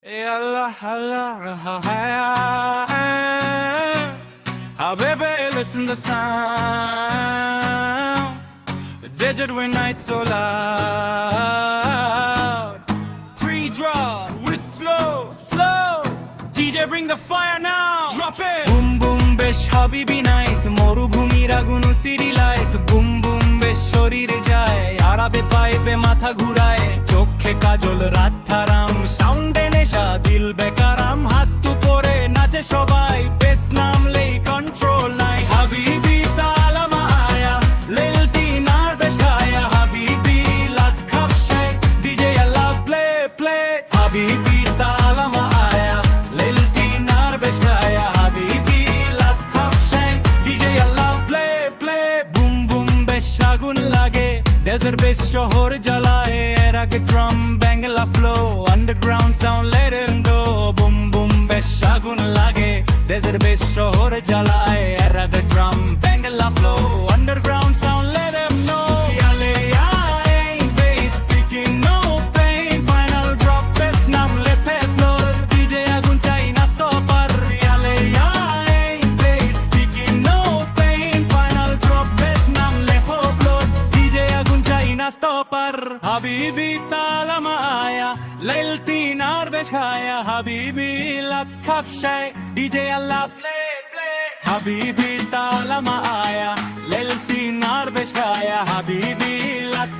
يا الله الله Habibi, listen the sound. The digital night so loud. Pre-draw, we slow, slow. DJ bring the fire now. Drop it. Boom boom besh habibi night. মরুভূমির আগুন সিরি light broom boom বেশ শরীর যায় Arabe পাইবে মাথা ঘুরায় চোখে কাজল রাত থারাম সাউন্ডে নেশা দিল বেকারাম হাত উপরে নাচে সবাই বেশ নামলেই কন্ট্রোল নাই হাবিবি তালা মায়া লেলতি নার বেশ খায়া হাবিবি লাট খাপশাই ডিজে আল্লাহ প্লে প্লে হাবিবি তালা মায়া লেলতি নার বেশ খায়া হাবিবি লাট খাপশাই ডিজে আল্লাহ প্লে প্লে বুম বুম বেশ আগুন লাগে ডেজার্ট বেশ শহর জ্বালায় এর আগে drum Bangla flow underground sound let it go boom boom বেশ আগুন লাগে ডেজার্ট বেশ শহর জ্বালায় এর আগে drum Bangla flow underground sound let it no ইয়ালে ইয়াই bass speaking no pain final drop bass নামলে পে ফ্লোর ডিজে আগুন চাই না স্টপার ইয়ালে ইয়াই bass speaking no pain final drop bass নামলে পে ফ্লোর ডিজে আগুন চাই না স্টপার হাবিবি তালা মায়া লেলতি নার বেশ খায়া হাবিবি লাট খাপশাই ডিজে আল্লাহ প্লে প্লে হাবিবি তালা মায়া লেলতি নার বেশ খায়া হাবিবি লাট